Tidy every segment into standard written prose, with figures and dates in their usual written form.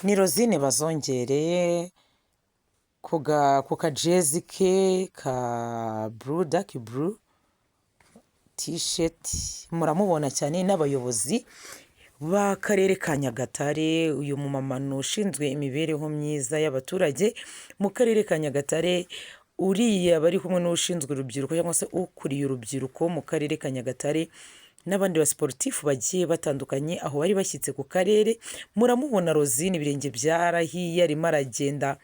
Ni Rosine Bazongere ku kajezi ke ka buru daki buru tisheti, muramubona cyane n'abayobozi b'akarere ka Nyagatare. Uyu mumama ni ushinzwe imibereho myiza y'abaturage mu karere ka Nyagatare, uriya bari kumwe n'ushinzwe urubyiruko cyangwa se ukuriye urubyiruko mu karere ka Nyagatare n'abandi basiporutifu bagiye batandukanye aho bari bashyitse ku karere. Muramubona Rosine ibirenge byarahiye arimo aragenda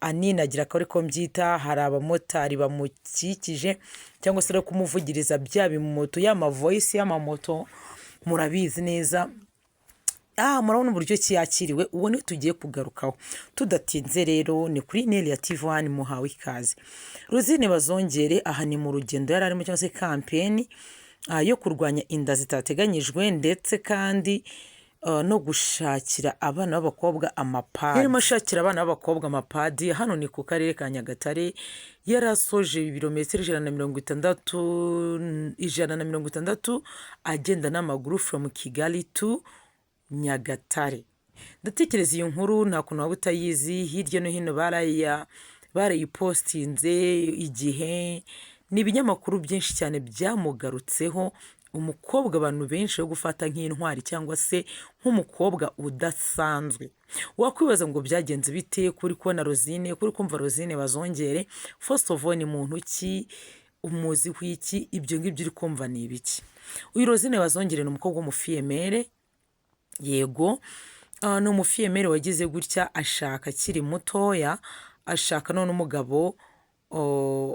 aninagira akaba ariko mbyita. Hari abamotari bamukikije cyangwa se ari kumuvugiriza bya bimoto y'amavoyisi y'amamoto, murabizi neza. Murabona uburyo ki yakiriwe. Uwo niwe tugiye kugarukaho tudatinze. Rero ni kuri Neli ya TV1 muhawe ikaze. Rosine Bazongere aha ni mu rugendo yari arimo cyangwa se kampeni yo kurwanya inda zitateganyijwe ndetse kandi no gushakira abana b'abakobwa amapadi. Yarimo ashakira abana b'abakobwa amapadi. Hano ni ku karere ka Nyagatare. Yari asoje ibirometero 160 agenda n'amaguru from Kigali to Nyagatare. Ndatekereza iyo nkuru nta kuntu waba utayizi. Hirya no hino barayipostinze. Igihe n'ibinyamakuru byinshi cyane byamugarutseho. Umukobwa abantu benshi yo gufata nk'intwari cyangwa se nk'umukobwa udasanzwe. Wakwibaza ngo byagenze bite kuri kubona Rosine, kuri kumva Rosine Bazongere? First of all, ni muntu ki, umuzi w'iki, ibyo ngibyo uri kumva ni ibiki? Uyu Rosine Bazongere ni umukobwa w'umufiyemere. Yego, ni umufiyemere wagize gutya ashaka akiri mutoya, ashaka none umugabo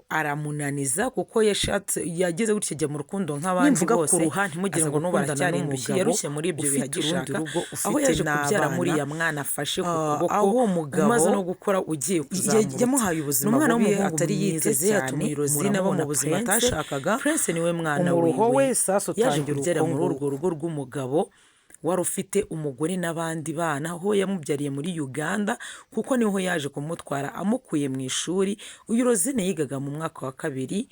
aramunaniza kuko yageze gutya ajya mu rukundo nk'abandi bose. Ntimugire ngo n'ubu aracyari indushyi, yarushye muri ibyo bihe agishaka, aho yaje kubyara muri ya mwana afashe ku kuboko, aho umugabo umaze no gukora ugiye kuzamuka, yamuhaye ubuzima bubi atari yiteze. Yatumiye Rosine abo mu buzima atashakaga. Prince niwe mwana wiwe yaje kubyara muri urwo rugo rw'umugabo wari ufite umugore n'abandi bana, aho yamubyariye muri Uganda kuko niho yaje kumutwara amukuye mu ishuri. Uyu Rosine yigaga mu mwaka wa 2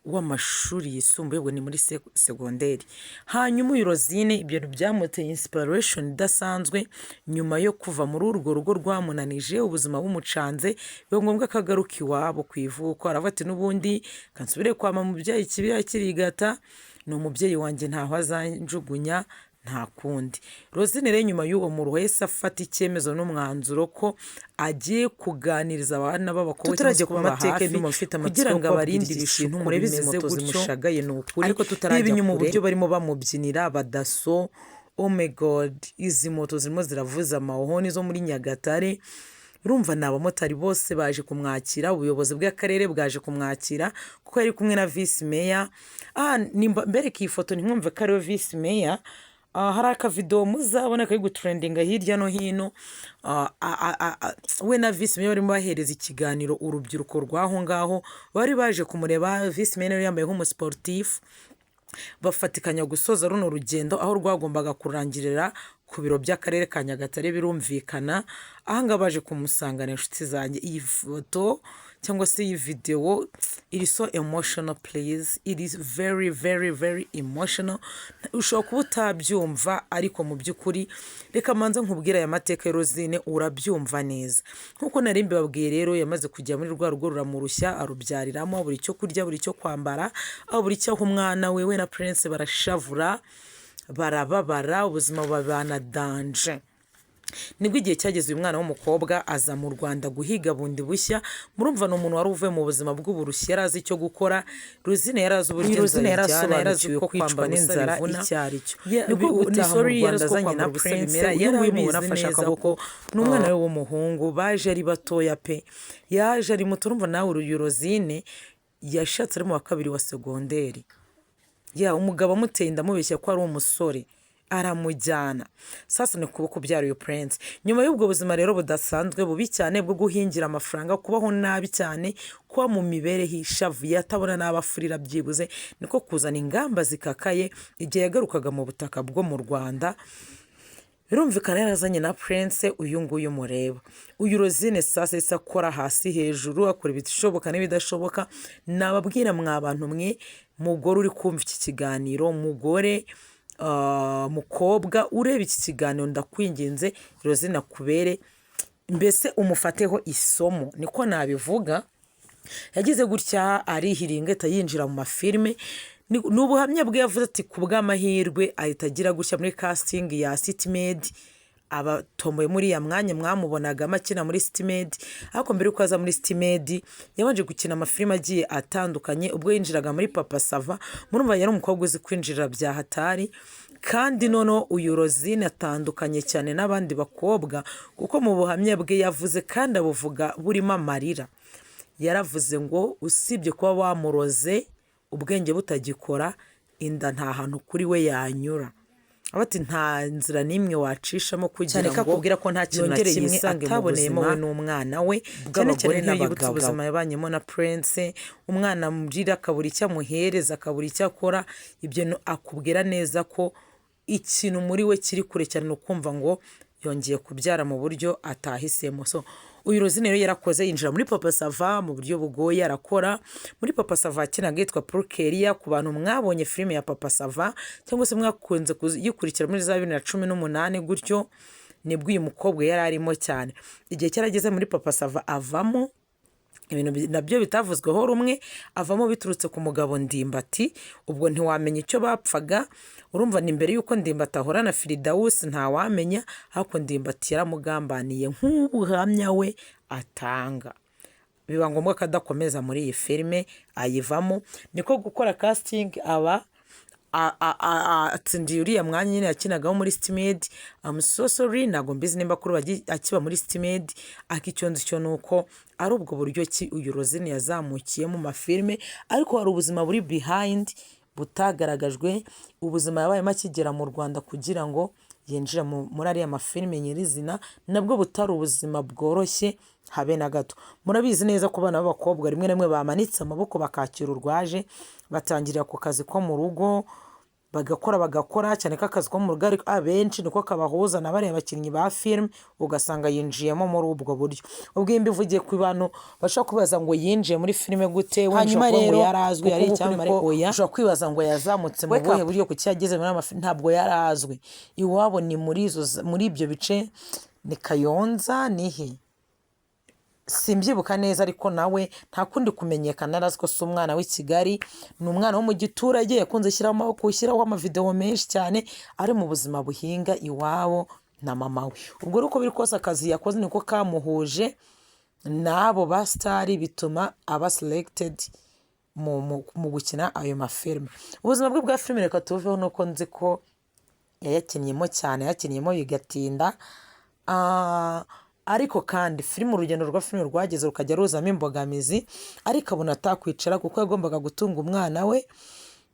w'amashuri yisumbuye, ubwo ni muri segonderi. Hanyuma uyu Rosine ibyo byamuteye inspiration idasanzwe. Nyuma yo kuva muri urwo rugo rwamunanije, ubuzima bumucanze, biba ngombwa ko agaruka iwabo ku ivuko. Aravuga ati n'ubundi kansubire kwa mama umubyeyi kibira kirigata, ni umubyeyi wanjye ntaho azanjugunya nta kundi. Rosine rero nyuma y'uwo muruho yahise afata icyemezo n'umwanzuro ko agiye kuganiriza abana b'abakobwa tutarajya ku mateka kugira ngo abarinde ibintu murebe izi moto zimushagaye. Ni ukuri ariko tutarajya inyuma uburyo barimo bamubyinira badaso. Oh my god, izi moto zirimo ziravuza amahoni zo muri Nyagatare. Urumva ni abamotari bose baje kumwakira, ubuyobozi bw'akarere bwaje kumwakira kuko yari kumwe na vice mayor. Mbereka iyi foto ntimwumve ko ariwe vice mayor. Hari akavidewo muzabona kari gutrendinga hirya no hino. We na vice mayor barimo bahereza ikiganiro urubyiruko rw'aho ngaho. Bari baje kumureba. Vice mayor yambaye nk'umusportif. Bafatikanya gusoza runo rugendo aho rwagombaga kurangirira ku biro by'akarere ka Nyagatare. Birumvikana ahanga baje kumusangana. Inshuti zanjye, iyi foto cyangwa se iyi video iri so emotional please. It is very very very emotional. Ushobora kuba utabyumva ariko mu by'ukuri reka manza nkubwira aya mateka ya Rosine urabyumva neza. Nkuko nari mbibabwiye rero, yamaze kujya muri rwa rugo ruramurushya, arubyariramo buri cyo kurya, buri cyo kwambara, aho buri cyo umwana we na Prince barashavura, barababara, ubuzima babana danje. Nibwo igihe cyageze uyu mwana w'umukobwa aza mu Rwanda guhiga bundi bushya. Murumva ni umuntu wari uvuye mu buzima bw'uburushyi, yari azi icyo gukora. Rosine yari azi uburyo inzara ijyana, yari azi ko kwicwa n'inzara icyo ari cyo. Nibwo gutaha mu Rwanda azanye na Prince, yari abizi neza ko ni umwana we w'umuhungu. Baje ari batoya pe, yaje ari muto. Urumva nawe uyu Rosine yashatse ari mu wa 2 wa segonderi. Umugabo amuteye inda amubeshya ko ari umusore, aramujyana. Sasa ni kuboko byari uyu Prince. Nyuma y'ubwo buzima rero budasanzwe bubi cyane bwo guhingira amafaranga, kubaho nabi cyane, kuba mu mibereho ishavuye, atabona n'abafurira byibuze, niko kuzana ingamba zikakaye igihe yagarukaga mu butaka bwo mu Rwanda. Birumvikana yarazanye na Prince uyu nguyu mureba. Uyu Rosine sasa isa akora hasi hejuru, akora ibishoboka n'ibidashoboka. Nababwira mwa bantu mwe, mugore uri kumva iki kiganiro, mugore mukobwa ureba iki kiganiro ndakwinginze Rosine akubere mbese umufateho isomo niko nabivuga. Yagize gutya arihiringa yinjira mu mafilime, ni ubuhamya bwe yavuze ati ku bw'amahirwe ahita agira gutya muri casting ya City-Maid, abatomboye muri ya mwanya mwamubonaga akina muri City-Maid, ariko mbere yuko aza muri City-Maid yabanje gukina amafilime agiye atandukanye. Ubwo yinjiraga muri Papa Sava murumva yari umukobwa uzi kwinjira bya hatari, kandi noneho uyu Rosine atandukanye cyane n'abandi bakobwa kuko mu buhamya bwe yavuze kandi abuvuga burimo amarira. Yaravuze ngo usibye kuba wamuroze ubwenge butagikora, inda nta hantu kuri we yanyura. Abati nta nzira n'imwe wacishamo kugira ngo akubwira ko nta kintu na kimwe ataboneyemo we n'umwana we, cyane cyane nk'iyo yibutse ubuzima yabanyemo na Prince. Umwana amurira akabura icyo amuhereza, akabura icyo akora. Ibyo akubwira neza ko ikintu muri we kiri kure cyane, ni ukumva ngo yongeye kubyara mu buryo atahisemo. So uyu Rosine rero yarakoze yinjira muri Papa Sava mu buryo bugoye, arakora muri Papa Sava akinaga yitwa Purkeria. Ku bantu mwabonye filime ya Papa Sava cyangwa se mwakunze kuyikurikira muri za 2018 gutyo, nibwo uyu mukobwa yari arimo cyane. Igihe cyarageze muri Papa Sava avamo, ibintu nabyo bitavuzweho rumwe, avamo biturutse ku mugabo Ndimbati. Ubwo ntiwamenya icyo bapfaga, urumva ni mbere yuko Ndimbati ahora na Firidausi ntawamenya, ariko Ndimbati yaramugambaniye nk'ubuhamya we atanga. Biba ngombwa ko adakomeza muri iyi filime ayivamo. Niko gukora casting aba atsindiye uriya mwanya nyine yakinagaho muri City-Maid. I'm so sorry, ntabwo mbizi nimba kuri akiba muri City-Maid, akicyonzi cyo nuko ari ubwo buryo ki uyu Rosine yazamukiye mu mafilime, ariko hari ubuzima buri behind butagaragajwe, ubuzima yabayemo akigera mu Rwanda kugira ngo yinjira muri ariya mafilime nyirizina, nabwo butari ubuzima bworoshye habe na gato. Murabizi neza ko abana b'abakobwa rimwe rimwe bamanitse amaboko bakakira urwaje, batangirira ku kazi ko mu rugo bagakora cyane ko akazi ko mu rugo ariko abenshi niko kabahuza na bariya bakinnyi ba filime, ugasanga yinjiyemo muri ubwo buryo. Ubwo mbivugiye ku bantu bashobora kwibaza ngo yinjiye muri filime gute, hanyuma rero yarazwi ari icyamare, ushobora kwibaza ngo yazamutse mu buhe buryo ku cyageze muri amafilime. Ntabwo yarazwi, iwabo ni muri ibyo bice, ni Kayonza nihe simbyibuka neza, ariko nawe nta kundi kumenyekana. Arazi ko si umwana w'i Kigali, ni umwana wo mu giturage yakunze gushyiraho amavideo menshi cyane, ari mu buzima buhinga iwabo na mama we. Ubwo uko biri kose akazi yakoze niko kamuhuje n'abo ba star, bituma aba selected mu gukina ayo mafilime. Ubuzima bwe bwa filime reka tuveho, nuko nzi ko yayakinnyemo cyane, yakinnyemo bigatinda. Ariko kandi filime, urugendo rwa filime rwageze rukajya ruzamo imbogamizi, ariko abona atakwicara kuko yagombaga gutunga umwana we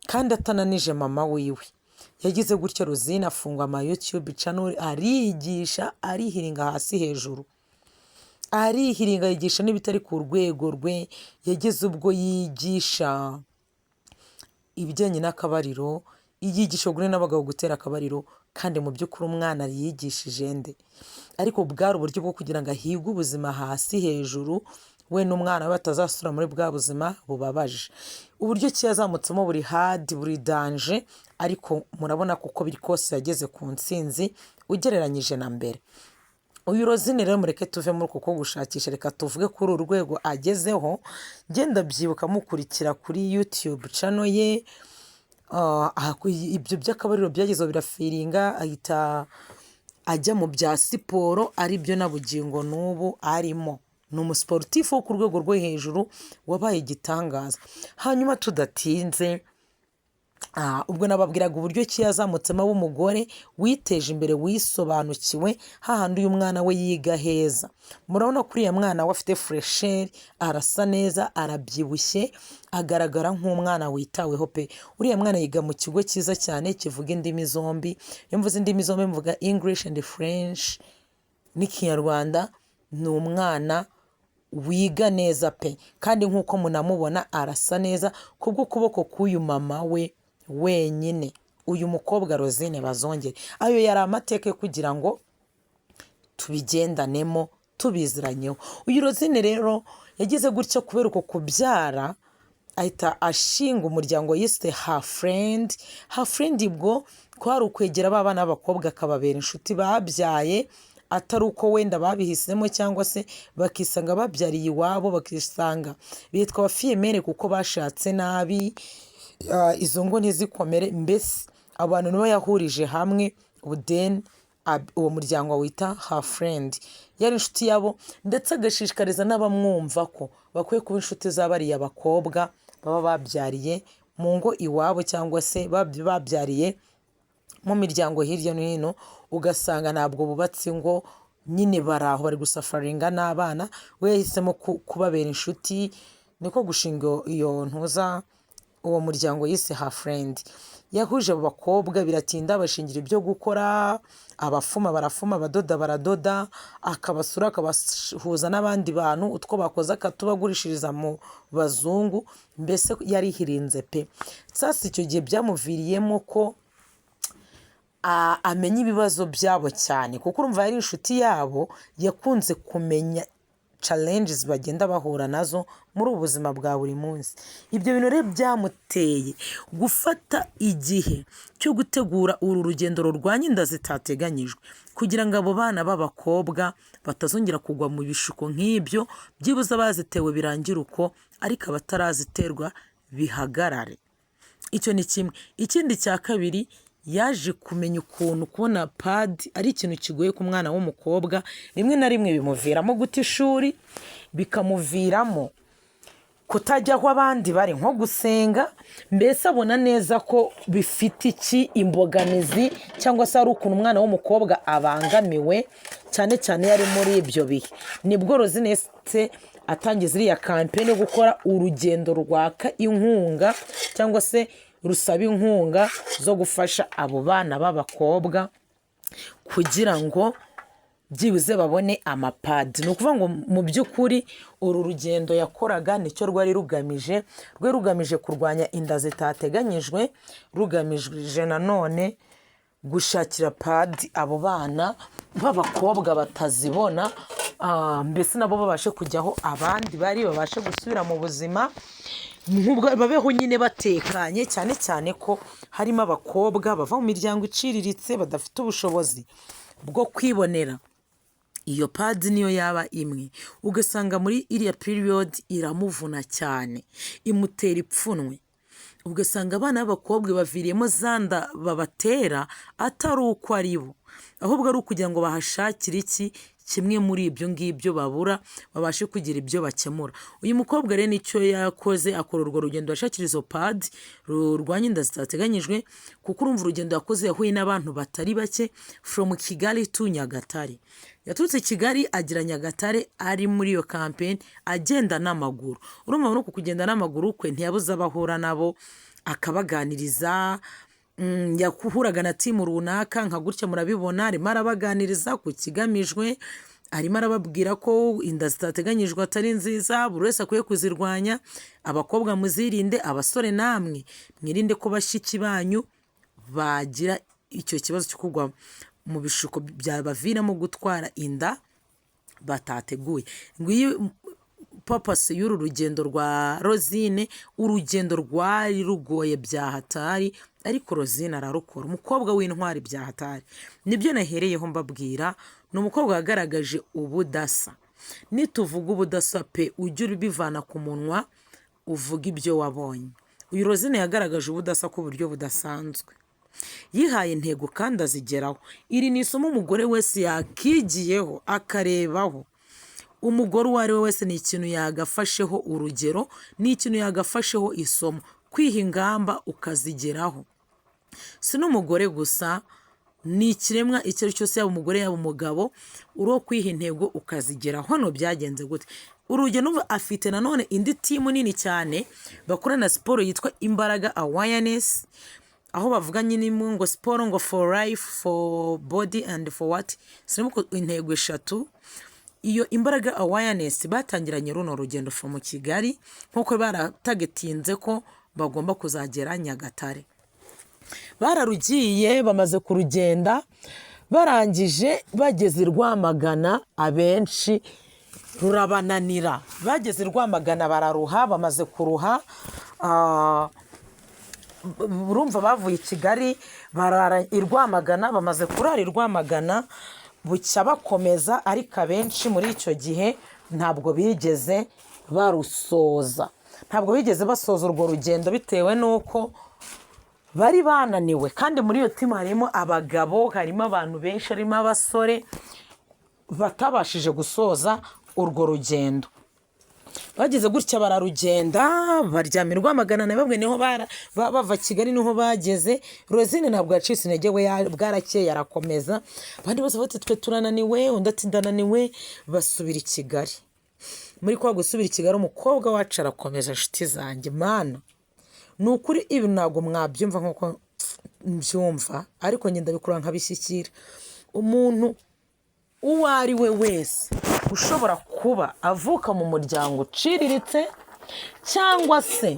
kandi atananije mama wiwe. Yagize gutyo Rosine afungwa ama YouTube channel, arigisha, arihiringa hasi hejuru, arihiringa yigisha n'ibitari ku rwego rwe. Yageze ubwo yigisha ibijyanye n'akabariro, yigisha gure n'abagabo gutera akabariro, kandi mu by'ukuri umwana yigishije nde, ariko bwari uburyo bwo kugira ngo ahige ubuzima hasi hejuru, we n'umwana we batazasura muri bwa buzima bubabaje. Uburyo ki yazamutsemo buri hard, buri danger, ariko murabona kuko biri kose yageze ku ntsinzi ugereranyije na mbere. Uyu Rosine rero mureke tuve muri kuko gushakisha, reka tuvuge kuri uru rwego agezeho. Ngenda byibuka mukurikira kuri YouTube channel ye, ibyo by'akabariro byagezeho birafiringa, ahita ajya mu bya siporo, ari byo na bugingo n'ubu arimo. Ni umusiporutifu wo ku rwego rwo hejuru wabaye igitangaza. Hanyuma tudatinze, ubwo nababwiraga uburyo ki yazamutsemo ab'umugore witeje imbere, wisobanukiwe, hahandi uyu mwana we yiga heza. Murabona ko uriya mwana we afite furesheri, arasa neza, arabyibushye, agaragara nk'umwana witaweho pe. Uriya mwana yiga mu kigo cyiza cyane kivuga indimi zombi. Iyo mvuze indimi zombi mvuga English and French n'ikinyarwanda. Ni umwana wiga neza pe, kandi nk'uko munamubona arasa neza kubw'ukuboko k'uyu mama we wenyine. Uyu mukobwa Rosine Bazongere, ayo yari amateka kugira ngo tubigendanemo, tubiziranyeho. Uyu Rosine rero yagize gutyo kubera uko kubyara ahita ashinga umuryango yise Her Friend. Her Friend ubwo kwari ukwegera ba bana b'abakobwa akababera inshuti babyaye, atari uko wenda babihisemo cyangwa se bakisanga babyariye iwabo, bakisanga bitwa abafiyemere kuko bashatse nabi, izo ngo ntizikomere. Mbese abantu nibo yahurije hamwe, then uwo muryango wita Her Friend yari inshuti yabo, ndetse agashishikariza n'abamwumva ko bakwiye kuba inshuti z'abariya bakobwa baba babyariye mu ngo iwabo cyangwa se babyariye mu miryango hirya no hino, ugasanga ntabwo bubatse ngo nyine bari aho bari gusafaringa n'abana, we yahisemo kubabera inshuti, niko gushinga iyo ntuza uwo muryango yise Her Friend. Yahuje abo bakobwa biratinda, bashingira ibyo gukora, abafuma barafuma, abadoda baradoda, akabasura akabahuza n'abandi bantu, utwo bakoze akatubagurishiriza mu bazungu. Mbese yarihirinze pe. Sasa icyo gihe byamuviriyemo ko amenya ibibazo byabo cyane, kuko urumva yari inshuti yabo, yakunze kumenya challenges bagenda bahura nazo muri ubu buzima bwa buri munsi. Ibyo bintu rero byamuteye gufata igihe cyo gutegura uru rugendo rurwanya inda zitateganyijwe, kugira ngo abo bana b'abakobwa batazongera kugwa mu bishuko nk'ibyo, byibuze abazitewe birangire uko, ariko abataraziterwa bihagarare. Icyo ni kimwe. Ikindi cya kabiri, yaje kumenya ukuntu kubona padi ari ikintu kigoye ku mwana w'umukobwa, rimwe na rimwe bimuviramo guta ishuri, bikamuviramo kutajya aho abandi bari nko gusenga. Mbese abona neza ko bifite imbogamizi, cyangwa se ari ukuntu umwana w'umukobwa abangamiwe, cyane cyane yari muri ibyo bihe. Nibwo Rozinete atangiza iriya kampeni yo gukora urugendo rwaka inkunga cyangwa se rusaba inkunga zo gufasha abo bana b'abakobwa kugira ngo byibuze babone amapadi. Ni ukuvuga ngo mu by'ukuri uru rugendo yakoraga nicyo rwari rugamije kurwanya inda zitateganyijwe, rugamije nanone gushakira padi abo bana b'abakobwa batazibona, mbese nabo babashe kujyaho abandi bari, babashe gusubira mu buzima, babeho nyine batekanye, cyane cyane ko harimo abakobwa bava mu miryango iciriritse badafite ubushobozi bwo kwibonera iyo padi niyo yaba imwe, ugasanga muri iriya period iramuvuna cyane, imutera ipfunwe. Ugasanga abana b'abakobwa baviriyemo zanda babatera atari uko ari bo, ahubwo ari ukugira ngo bahashakire kimwe muri ibyo ngibyo babura, babashe kugira ibyo bakemura. Uyu mukobwa rero nicyo yakoze, akora urwo rugendo ashakira izo padi rurwanya inda zitateganyijwe, kuko urumva urugendo yakoze yahuye n'abantu batari bake from Kigali to Nyagatare. Yaturutse Kigali agira Nyagatare, ari muri iyo kampeni agenda n'amaguru. Urumva no kugenda n'amaguru kwe ntiyabuze abahura nabo, akabaganiriza. Yakuhuraga na timu runaka nka gutya murabibona, arimo arabaganiriza ku kigamijwe, arimo arababwira ko inda zitateganyijwe atari nziza, buri wese akwiye kuzirwanya. Abakobwa muzirinde, abasore namwe mwirinde ko bashiki banyu bagira icyo kibazo cyo kugwa mu bishuko byabaviramo gutwara inda batateguye. Ngiyo purpose y'uru rugendo rwa Rosine. Urugendo rwari rugoye byahatari, ariko Rosine ararukora. Umukobwa w'intwari byahatari. Nibyo nahereyeho mbabwira, ni umukobwa wagaragaje ubudasa. Nituvuga ubudasa pe, ujye ubivana ku munwa uvuga ibyo wabonye. Uyu Rosine yagaragaje ubudasa ku buryo budasanzwe, yihaye intego kandi azigeraho. Iri ni isomo umugore wese yakigiyeho akarebaho. Umugore uwo ari we wese ni ikintu yagafasheho urugero, ni ikintu yagafasheho isomo, kwiha ingamba ukazigeraho. Si n'umugore gusa, ni ikiremwa icyo ari cyo cyose, yaba umugore yaba umugabo, uriho kwiha intego ukazigeraho. Hano byagenze gute? Urugendo afite nanone indi timu nini cyane bakorana siporo yitwa Imbaraga Awareness, aho bavuga nyine ngo siporo ngo for life, for body and for what, sinimo intego eshatu. Iyo Imbaraga Awareness batangiranye runo rugendo from Kigali, nkuko baratagetinze ko bagomba kuzagera Nyagatare. Bararugiye, bamaze kurugenda, barangije bageze i Rwamagana, abenshi rurabananira. Bageze i Rwamagana bararuha, bamaze kuruha urumva bavuye i Kigali barara i Rwamagana, bamaze kurara i Rwamagana bucya bakomeza, ariko abenshi muri icyo gihe ntabwo bigeze barusoza, ntabwo bigeze basoza urwo rugendo bitewe n'uko bari bananiwe. Kandi muri iyo timu harimo abagabo, harimo abantu benshi, harimo abasore batabashije gusoza urwo rugendo. Bageze gutya bararugenda, baryama i Rwamagana na bamwe niho bava Kigali niho bageze. Rosine ntabwo yacitse intege, we bwarakeye arakomeza. Abandi bose bati twe turananiwe, undi ati ndananiwe, basubira i Kigali. Muri kwa gusubira i Kigali umukobwa wacu arakomeza. Inshuti zanjye mana, ni ukuri ibi ntabwo mwabyumva nk'uko mbyumva, ariko ngenda bikura nkabishyikira. Umuntu uwo ari we wese ushobora kuba avuka mu muryango uciriritse cyangwa se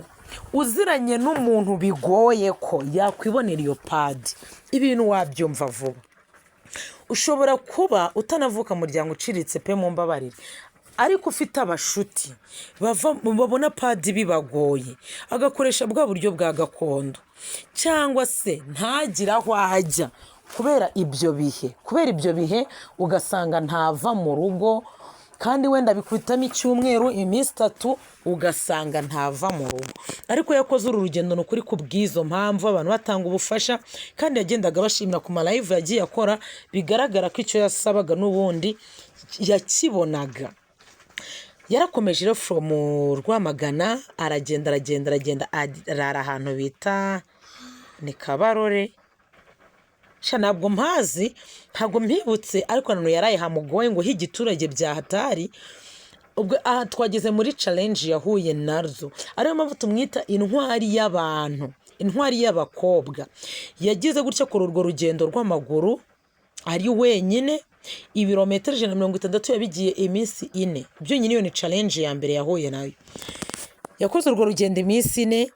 uziranye n'umuntu bigoye ko yakwibonera iyo padi, ibintu wabyumva vuba. Ushobora kuba utanavuka mu muryango uciriritse pe, mu mbabarire, ariko ufite abashuti babona padi bibagoye, agakoresha bwa buryo bwa gakondo, cyangwa se ntagire aho ajya kubera ibyo bihe ugasanga ntava mu rugo, kandi wenda bikubitamo icyumweru, iminsi 3 ugasanga ntava mu rugo. Ariko yakoze uru rugendo ni ukuri kubw'izo mpamvu abantu batanga ubufasha, kandi yagendaga bashimira ku malive yagiye akora, bigaragara ko icyo yasabaga n'ubundi yakibonaga. Yarakomeje rero from Rwamagana aragenda arara ahantu bita ni Kabarore. Ntabwo mpazi, ntabwo mpibutse, ariko nanone yaraye hamugoye ngo higiturage bya hatari. Ubwo aha twageze muri challenge yahuye nazo, ariyo mpamvu tumwita intwari y'abantu, intwari y'abakobwa. Yagize gutya kuri urwo rugendo rw'amaguru ari wenyine, ibirometero 160 yabigiye iminsi 4 byonyine. Iyo ni challenge ya mbere yahuye nayo. Yakoze urwo rugendo iminsi 4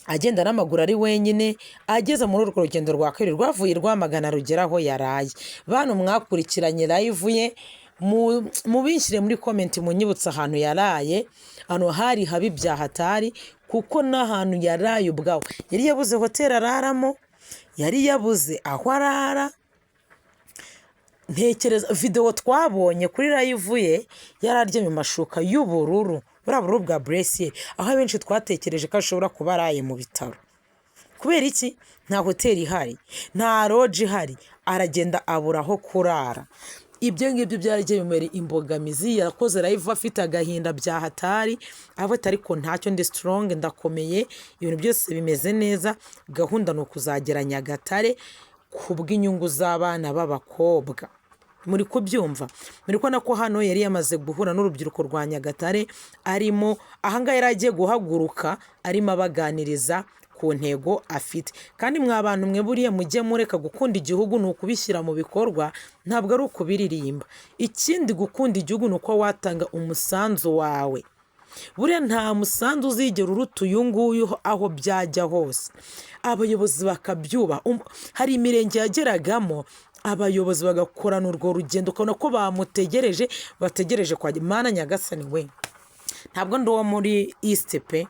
agenda n'amaguru ari wenyine. Ageze muri urwo rugendo rwa kabiri rwavuye Rwamagana rugera aho yaraye. Bantu mwakurikiranye live ye, mubishyire muri comment munyibutsa ahantu yaraye. Hano hari habi bya hatari, kuko n'ahantu yaraye ubwawe yari yabuze hotel araramo, yari yabuze aho arara. Ntekereza video twabonye kuri live ye yararyamye mu mashuka y'ubururu, buraburu bwa Brescier, aho abenshi twatekereje ko ashobora kuba araye mu bitaro. Kubera iki? Nta hotel ihari, nta lodge ihari, aragenda abura aho kurara. Ibyo ngibyo byaragiye bimera imbogamizi. Yakoze live afite agahinda bya hatari, aho ariko ntacyo, ndi strong, ndakomeye, ibintu byose bimeze neza. Gahunda no kuzagera Nyagatare kubw'inyungu z'abana b'abakobwa. Muri kubyumva, muri ko nako hano yari yamaze guhura n'urubyiruko rwa Nyagatare, arimo ahanga yari agiye guhaguruka, arimo abaganiriza ku ntego afite. Kandi mwabantu mwe buriye mujye mureka gukunda igihugu ni ukubishyira mu bikorwa, ntabwo ari ukubiririmba. Ikindi gukunda igihugu ni uko watanga umusanzu wawe. Buriya nta musanzu uzigera uruta uyu nguyu aho byajya hose. Abayobozi bakabyuba. Hari imirenge yageragamo abayobozi bagakorana urwo rugendo, ukabona ko bategereje kwa Mana Nyagasani we. Ntabwo ndo wo muri East pe,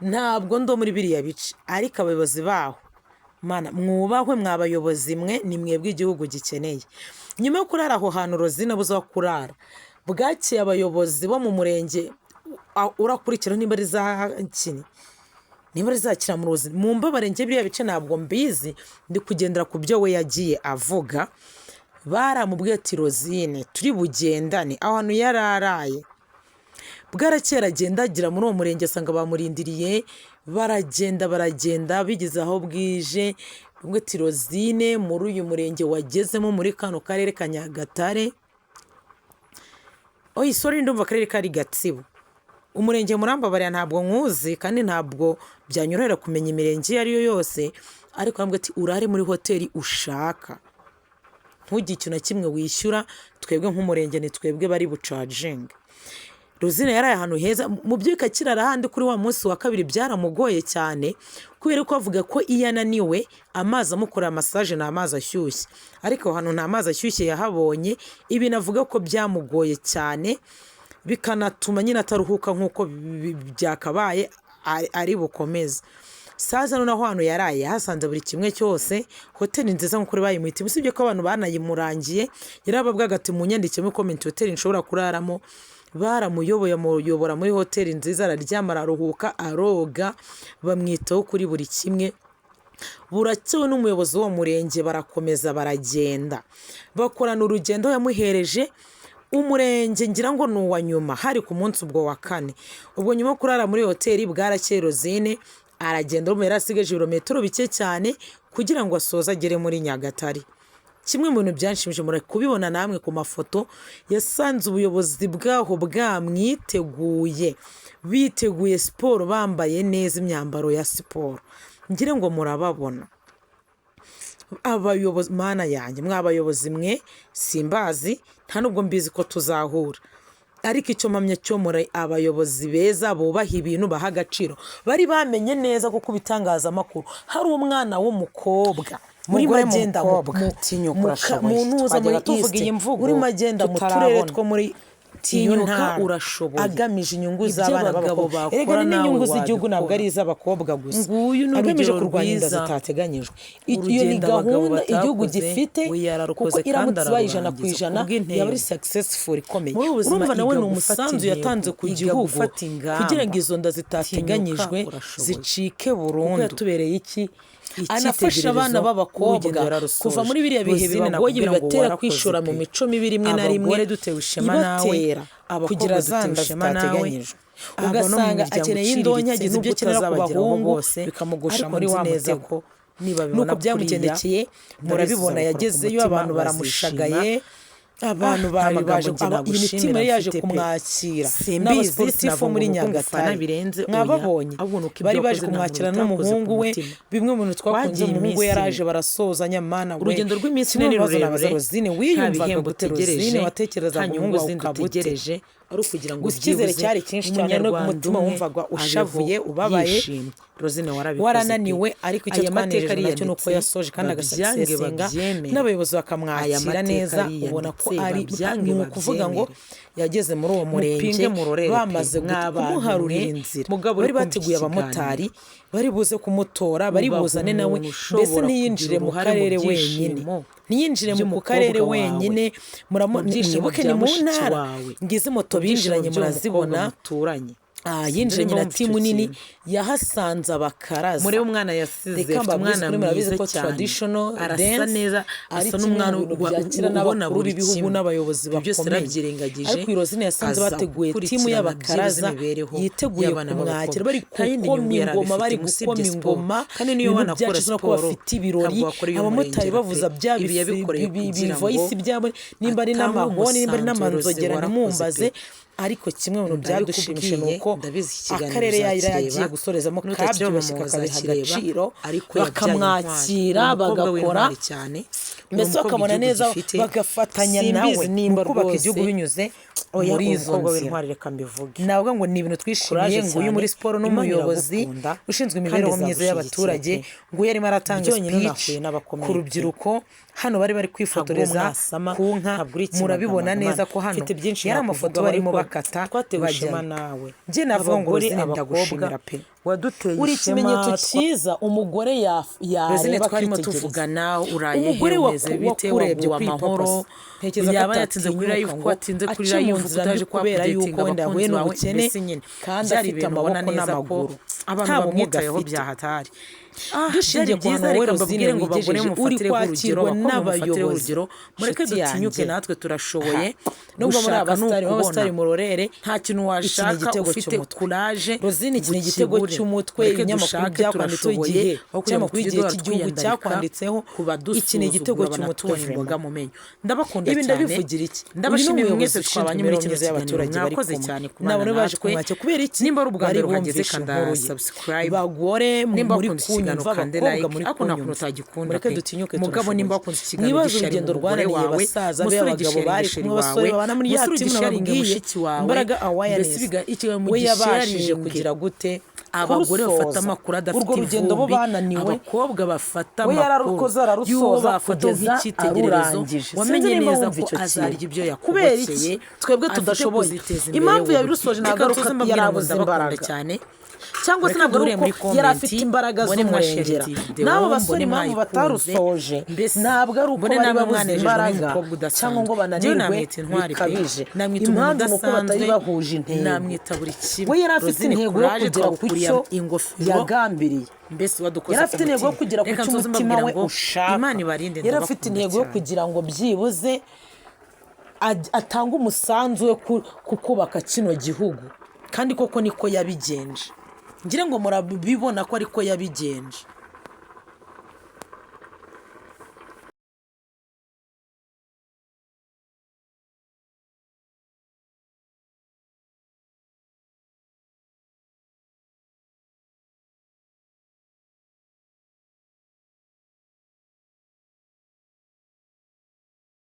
ntabwo ndo muri biriya bice, ariko abayobozi baho Mana mwubahwe, mwabayobozi mwe, ni mwebwe igihugu gikeneye. Nyuma yo kurara aho hantu Rosine buza kurara, bwakiye abayobozi bo mu murenge urakurikira nimba ari za kini, nimba ari za Kiramuruzi, mu mbabarenge biriya bice ntabwo mbizi, ndi kugendera ku byo we yagiye avuga. Baramubwiye ati Rosine turi bugendane, aho hantu yararaye. Bwarakera agenda agira muri uwo murenge, asanga bamurindiriye, baragenda bigeze aho bwije. Bumwe ati Rosine muri uyu murenge wagezemo muri kano karere ka Nyagatare, ndumva akarere kari Gatsibo. Umurenge Murambabarira ntabwo nkuzi, kandi ntabwo byanyorohera kumenya imirenge iyo ariyo yose, ariko ambwe ati urare muri hoteli ushaka, ntugire ikintu na kimwe wishyura, twebwe nk'umurenge ni twebwe bari bucajinge. Rosine yaraye ahantu heza, mu byuka kirara handi kuri wa munsi wa kabiri byaramugoye cyane, kubera ko avuga ko iyo ananiwe amazi amukora massage na amazi ashyushye, ariko hano nta mazi ashyushye yahabonye. Ibi navuga ko byamugoye cyane, bikanatuma nyine ataruhuka nk'uko byakabaye ari bukomeze. Saza noneho hano yaraye yahasanze buri kimwe cyose, hoteli nziza nk'uko bayimuhitimo, usibye ko abantu banayimurangiye yarababwaga ati munyandikemo comment hoteli nshobora kuraramo. Baramuyobora muri hoteli nziza, araryama araruhuka aroga, bamwitaho kuri buri kimwe. Burakeye n'umuyobozi w'uwo murenge barakomeza baragenda bakorana urugendo, yamuhereje umurenge ngira ngo ni uwa nyuma, hari ku munsi ubwo wa 4. Ubwo nyuma yo kurara muri hoteli bwarakeye Rosine aragenda, yari asigaje ibirometero bike cyane kugira ngo asoze agere muri Nyagatare. Kimwe mu bintu byanshimije muri kubibona namwe ku mafoto, yasanze ubuyobozi bwaho bwamwiteguye, biteguye siporo, bambaye neza imyambaro ya siporo. Ngire ngo murababona abayobozi, mana yanjye mwabayobozi mwe simbazi, nta nubwo mbizi ko tuzahura, ariko icyo mpamya cyo muri abayobozi beza bubaha ibintu, baha agaciro. Bari bamenye neza ko kubitangazamakuru hari umwana w'umukobwa muri magenda muri magenda mu turere two muri tinyuka urashoboye, agamije inyungu z'abana b'abakobwa. Erega n'inyungu z'igihugu ntabwo ari iz'abakobwa gusa, agamije kurwanya inda zitateganyijwe. Iyo ni gahunda igihugu gifite, kuko iramutse ibaye 100% yaba ari successful ikomeye. Urumva nawe ni umusanzu yatanze ku gihugu kugira ngo izo nda zitateganyijwe zicike burundu. Yatubereye iki? Anafasha abana b'abakobwa kuva muri biriya bihe bibagoye bibatera kwishora mu mico mibi rimwe na rimwe, ibatera kugira zanda zitateganyijwe. Ugasanga akeneye indonke, agize ibyo akenera ku bahungu bikamugusha muri wa mutego. Nuko byamugendekeye murabibona, yagezeyo abantu baramushagaye, abantu bari baje, imitima yaje kumwakira n'abasportifu muri Nyagatare mwababonye, bari baje kumwakira n'umuhungu we. Bimwe mu bintu twakunze, umuhungu we yaraje barasoza. Nyamana urugendo rw'iminsi ine rurerure, Rosine wiyumvaga gute? Rosine watekereza umuhungu wawe ukabutereje ari ukugira ngo icyizere cyari cyinshi cyane, no ku mutima wumvaga ushavuye ubabaye. Rosine warananiwe, ariko icyo twanejeje nacyo nuko yasoje kandi agasenga n'abayobozi bakamwakira neza. Ubona ko ari ukuvuga ngo yageze muri uwo murenge bamaze kumuharurira inzira. Bari bateguye abamotari bari buze kumutora, bari buzane nawe, mbese ntiyinjire mu karere wenyine, ntiyinjire mu karere wenyine. Mwibuke ni mu ntara, ngize moto binjiranye murazibona, yinjiranye na timu nini, yahasanze abakaraza. Muri umwana yasize umwana mwiza cyane, arasa neza, asa n'umwana ubona buri bihugu n'abayobozi bakomeye. Ariko Rosine yasanze bateguye timu y'abakaraza yiteguye kumwakira, bari gukoma ingoma, bari gukoma ingoma, kandi niyo banakora siporo, bafite ibirori, abamotari bavuza bya bivoyisi byabo, nimba ari n'amahoni, nimba ari n'amanzogera, nimumbaze. Ariko kimwe mu byadushimishije nuko akarere yagiye gusorezamo kabyoroshye, kakabiha agaciro, bakamwakira bagakora, mbese bakabona neza bagafatanya nawe mu kubaka igihugu binyuze muri izo nzira. Reka mbivuge navuga ngo ni ibintu twishimiye. Nguyu muri siporo n'umuyobozi ushinzwe imibereho myiza y'abaturage, nguyu arimo aratanga speech ku rubyiruko. Hano bari kwifotoreza ku nka, murabibona neza ko hano yari amafoto barimo bakata. Twategushema nawe, njye navuga ngo Rosine ndagushimira pe, uri ikimenyetso cyiza umugore yareba akitegereza. Umugore wakurebye kw'amahoro, yaba yatinze kuri live, ko atinze kuri live utaje kubera yuko wenda yahuye n'ubukene, kandi afite amaboko n'amaguru, abantu bamwitayeho byahatari. Dushingiye ku hantu wowe Rosine wigejeje, uri kwakirwa n'abayobozi, mureke dutinyuke, natwe turashoboye. Nubwo muri abasitari murorere, nta kintu washaka ufite kuraje. Rosine, iki ni igitego cy'umutwe, ibinyamakuru byakwanditseho Igihe, cy'amakuru y'igihe cy'igihugu cyakwanditseho. Iki ni igitego cy'umutwe mboga mu menyo. Ndabakunda cyane, ibi ndabivugira iki? Ndabashimiye mwese twabanye muri kino y'abaturage, mwakoze cyane kubana baje kumwakira. Kubera iki? Nimba ari ubwa mbere uhageze, kanda subscribe. Bagore muri kunyumva, abakobwa muri kunyumva, mureke dutinyuke. Mugabo, nimba wakunze ikiganiro urugendo rwananiye basaza be, abagabo bari kumwe, abasore babana muri ya timu, nababwiye imbaraga awareness we yabashije kugira gute abagore bafata amakuru adafite ivumbi, abakobwa bafata amakuru y'uwo bafata nk'icyitegererezo wamenye neza ko azarya ibyo yakubokeye twebwe tudashoboye. Impamvu yabirusoje ntabwo ari uko yarabuze imbaraga cyane, cyangwa se ntabwo ari uko yari afite imbaraga z'umurengera. N'abo basore impamvu batarusoje ntabwo ari uko bari babuze imbaraga cyangwa ngo bananirwe bikabije. Impamvu ni uko batari bahuje intego. We yari afite intego yo kugera ku cyo yagambiriye, yari afite intego yo kugera ku cyo umutima we ushaka, yari afite intego yo kugira ngo byibuze atange umusanzu we ku kubaka kino gihugu. Kandi koko niko yabigenje, ngira ngo murabibona ko ariko yabigenje.